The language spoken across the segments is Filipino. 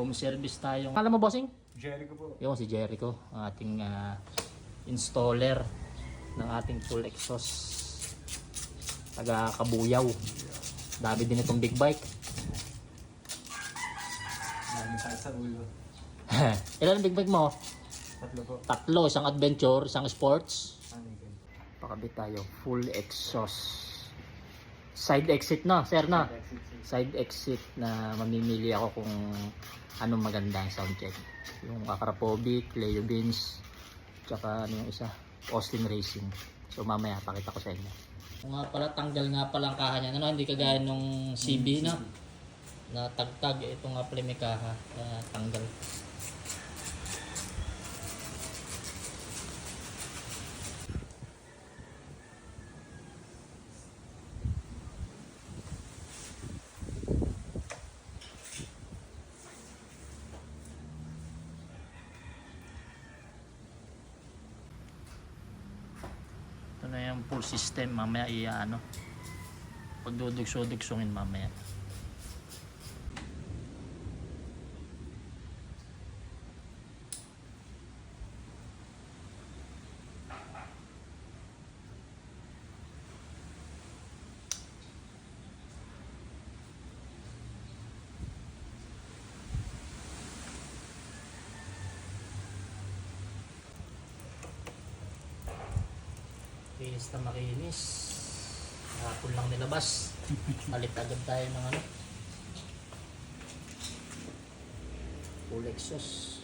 home service tayo. Alam mo bossing? Jericho po. Yung si Jericho, ang ating installer ng ating full exhaust. Taga Kabuyaw. Dami din itong big bike. Maraming tayo sa ulo. Ilan ang big bike mo? 3 po. 3, isang adventure, isang sports. Anakin. Pakabit tayo, full exhaust. Side exit na, sir na. Side exit na mamimili ako kung anong maganda ang sound check. Yung Akrapovic, Leo Beans, tsaka ano yung isa, Austin Racing. So mamaya pakita ko sa inyo. Kung nga pala, tanggal nga pala ang kaha niya. Ano, hindi kagaya nung CB na tagtag. Ito nga pala may kaha, tanggal. Ito na yung full system, mamaya ano, pagdudugso-dugsungin mamaya. Kinis na makinis. Hapon lang nilabas. Palit agad tayo ng ano. Full exhaust.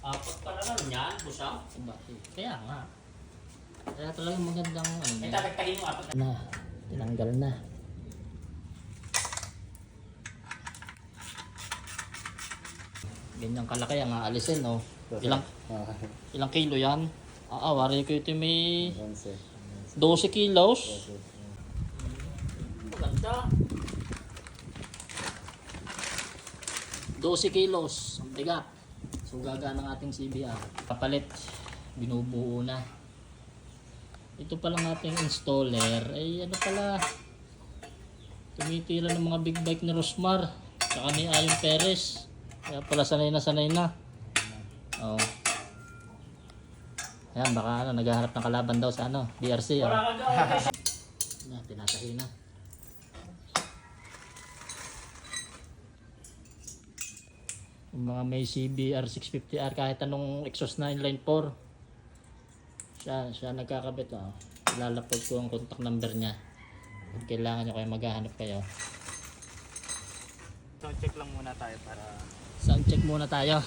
Apat pa naman yan, busang. Kaya nga. Kaya talagang magandang ano. May tatagtagin mo apat na. Tinanggal na. Ganyang kalaki ang aalisin, oh. Ilang kilo yan? Wari ko ito may 12 kilos. Maganda. 12 kilos. Ang bigat. So gagaan ng ating CBR. Kapalit. Binubuo na. Ito palang ating installer. Ay ano pala. Tumitira ng mga big bike ni Rosmar. Saka ni Ayon Perez. Kaya pala sanay na. Oh. Ayan, baka naghahanap ng kalaban daw sa BRC. Oh. Tinatahi na. Yung mga may CBR 650R, kahit anong exhaust na inline 4. Siya nagkakabit. Oh. Ilalapag ko ang contact number niya. Kung kailangan nyo kayo maghahanap kayo. So check lang muna tayo para Sound check muna tayo.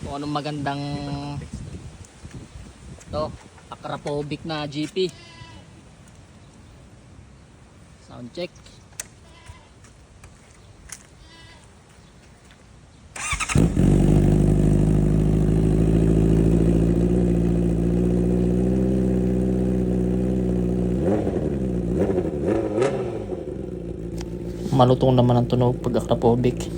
Kung anong magandang Akrapovic na GP. Sound check. Malutong naman ang tunog pag Akrapovic.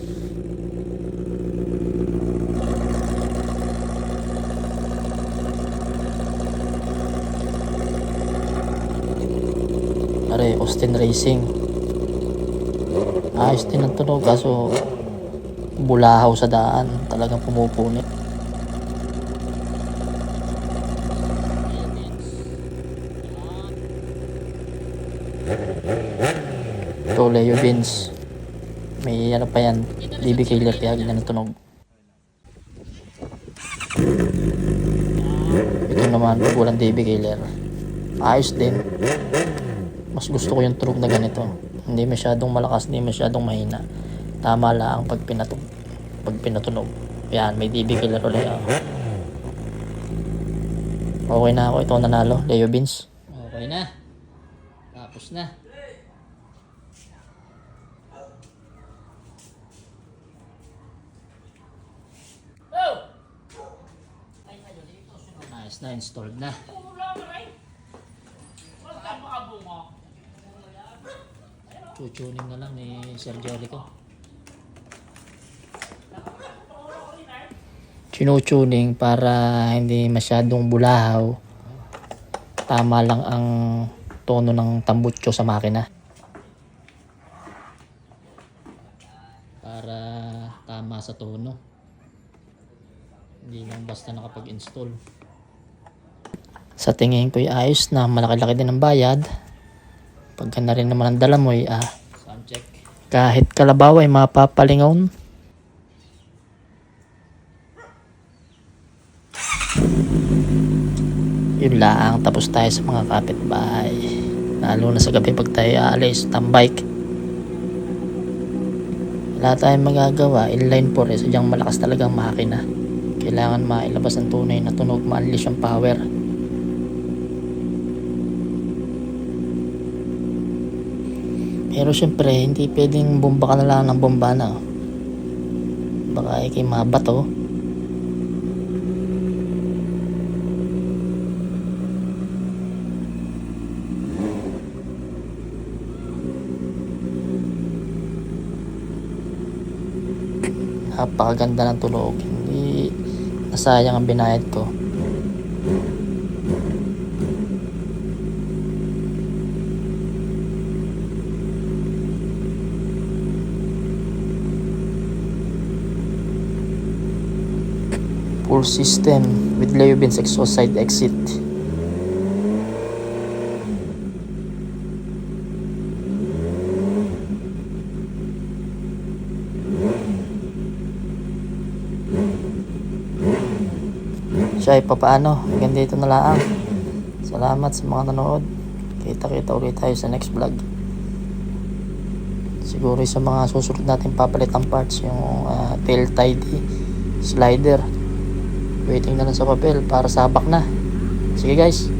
Austin Racing. Ayos din ang tunog kaso bulahaw sa daan, talagang pumupunit. Ito Leo Beans. May ano pa yan, DB killer kaya ganyan ang tunog. Ito naman walang DB killer. Ayos din. Mas gusto ko yung tunog na ganito. Hindi masyadong malakas, hindi masyadong mahina. Tama lang pag pinatunog. Yan, may DB killer ulit. Okay na ako. Ito ang nanalo. Leo Beans. Okay na. Tapos na. Nice na. Installed na. Tutuning na lang ni Sir Jericho. Tinutuning para hindi masyadong bulahaw. Tama lang ang tono ng tambutso sa makina. Para tama sa tono. Hindi lang basta nakapag-install. Sa tingin ko ayos na, malaki-laki din ang bayad. Pagka na rin naman ang dala mo sound check. Kahit kalabaw ay mapapalingon. Yun lang, tapos tayo sa mga kapitbahay. Lalo na sa gabi pag tayo aalis, tambike. Wala tayong magagawa, inline 4 sadyang malakas talagang makina. Kailangan mailabas ang tunay na tunog, ma-unleash ang power. Pero syempre, hindi pwedeng bomba ka na lang ng bomba na. Baka ikay mabato. Napakaganda ng tunog. Hindi nasayang ang binayad ko. Full system with Leubin's exhaust side exit. Siya papaano, hanggang dito na lang. Salamat sa mga nanood. Kita-kita ulit tayo sa next vlog. Siguro sa mga susunod natin papalit ang parts, yung tail tidy, slider. Waiting na lang sa papel para sabak na. Sige guys.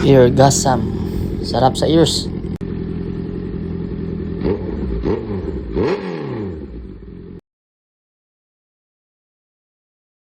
Ear gasam. Sarap sa ears.